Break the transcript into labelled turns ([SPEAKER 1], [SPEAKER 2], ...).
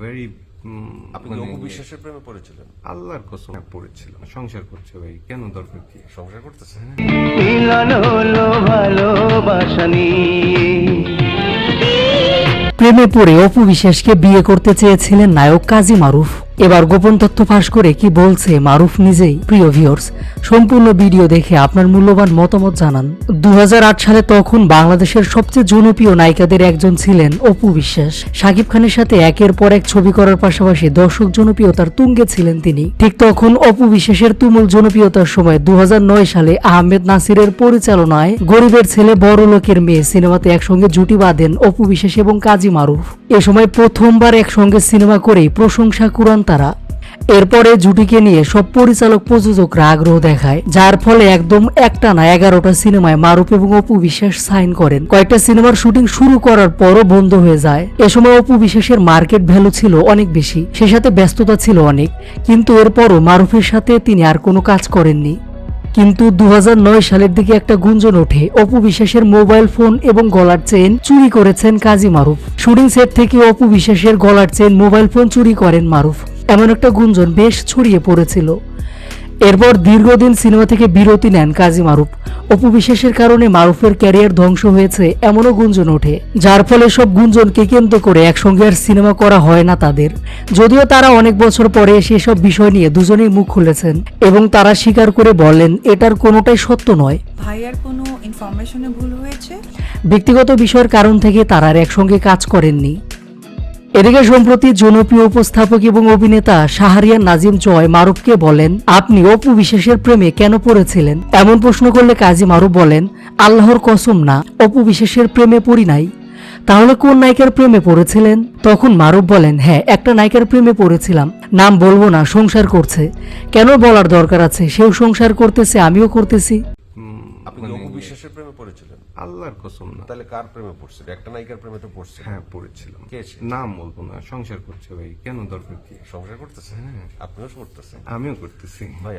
[SPEAKER 1] Very
[SPEAKER 2] আপনি কি অপু বিশ্বাসের প্রেমে পড়েছিলেন?
[SPEAKER 1] আল্লাহর কসম পড়েছিলাম। সংসার করছে ভাই, কেন দরকার কি?
[SPEAKER 2] সংসার করতেছেন?
[SPEAKER 3] মিলন হলো ভালোবাসা নিয়ে।
[SPEAKER 4] প্রেমে পড়ে অপু বিশ্বাসকে বিয়ে করতে চেয়েছিলেন নায়ক কাজী মারুফ। এবার গোপন তথ্য ফাঁস করে কি বলছে মারুফ নিজেই। প্রিয় ভিউয়ার্স, সম্পূর্ণ ভিডিও দেখে আপনার মূল্যবান মতামত জানান। 2008 সালে তখন বাংলাদেশের সবচেয়ে জনপ্রিয় নায়িকাদের একজন ছিলেন অপু বিশ্বাস। শাকিব খানের সাথে একের পর এক ছবি করার পাশাপাশি দর্শক জনপ্রিয়তার তুঙ্গে ছিলেন তিনি। ঠিক তখন অপু বিশ্বাসের তুমুল জনপ্রিয়তার সময় 2009 সালে আহমেদ নাসিরের পরিচালনায় গরিবের ছেলে বড় লোকের মেয়ে সিনেমাতে একসঙ্গে জুটি বাঁধেন অপু বিশ্বাস এবং কাজী মারুফ। এ সময় প্রথমবার একসঙ্গে সিনেমা করেই প্রশংসা কুড়ান তারা। এরপরে জুটিকে নিয়ে সব পরিচালক প্রযোজকরা আগ্রহ দেখায়, যার ফলে একদম একটানা 11টা সিনেমায় মারুফ এবং অপু বিশ্বাস সাইন করেন। কয়েকটা সিনেমার শুটিং শুরু করার পরও বন্ধ হয়ে যায়। এ সময় অপু বিশ্বাসের মার্কেট ভ্যালু ছিল অনেক বেশি, সে সাথে ব্যস্ততা ছিল অনেক, কিন্তু এরপরও মারুফের সাথে তিনি আর কোনো কাজ করেননি। কিন্তু 2009 সালের দিকে একটা গুঞ্জন ওঠে, অপু বিশ্বাসের মোবাইল ফোন এবং গলার চেইন চুরি করেছেন কাজী মারুফ। শুটিং সেট থেকে অপু বিশ্বাসের গলার চেইন, মোবাইল ফোন চুরি করেন মারুফ, এমন একটা গুঞ্জন বেশ ছড়িয়ে পড়েছিল। এরপর দীর্ঘদিন সিনেমা থেকে বিরতি নেন কাজী মারুফ। অপু বিশ্বাসের কারণে মারুফের ক্যারিয়ার ধ্বংস হয়েছে এমনও গুঞ্জন ওঠে, যার ফলে সব গুঞ্জনকে কেন্দ্র করে একসঙ্গে আর সিনেমা করা হয় না তাদের। যদিও তারা অনেক বছর পরে সেসব বিষয় নিয়ে দুজনেই মুখ খুলেছেন এবং তারা স্বীকার করে বলেন এটার কোনোটাই সত্য নয়।
[SPEAKER 5] ভাইয়ার কোনো ইনফরমেশনে ভুল হয়েছে,
[SPEAKER 4] ব্যক্তিগত বিষয়ের কারণ থেকে তারা আর একসঙ্গে কাজ করেননি। এদিকে সম্প্রতি জনপ্রিয় উপস্থাপক এবং অভিনেতা শাহরিয়ার নাজিম জয় মারুফকে বলেন, আপনি অপু বিশ্বাসের প্রেমে কেন পড়েছিলেন? এমন প্রশ্ন করলে কাজী মারুফ বলেন, আল্লাহর কসম না, অপু বিশ্বাসের প্রেমে পড়ি নাই। তাহলে কোন নায়িকার প্রেমে পড়েছিলেন? তখন মারুফ বলেন, হ্যাঁ, একটা নায়িকার প্রেমে পড়েছিলাম, নাম বলবো না, সংসার করছে। কেন বলার দরকার আছে? সেও সংসার করতেছে, আমিও করতেছি।
[SPEAKER 2] আপনি কি অপু বিশ্বাসের প্রেমে পড়েছিলেন?
[SPEAKER 1] আল্লাহর কসম না।
[SPEAKER 2] তাহলে কার প্রেমে পড়ছেন? একটা নায়িকার প্রেমে তো পড়ছেন।
[SPEAKER 1] হ্যাঁ পড়েছিলাম।
[SPEAKER 2] কে সে?
[SPEAKER 1] নাম বলবো না। সংসার করছে ভাই, কেন দরকার কি?
[SPEAKER 2] সংসার করতেছেন? আপনিও করতেছেন?
[SPEAKER 1] আমিও করতেছি
[SPEAKER 2] ভাই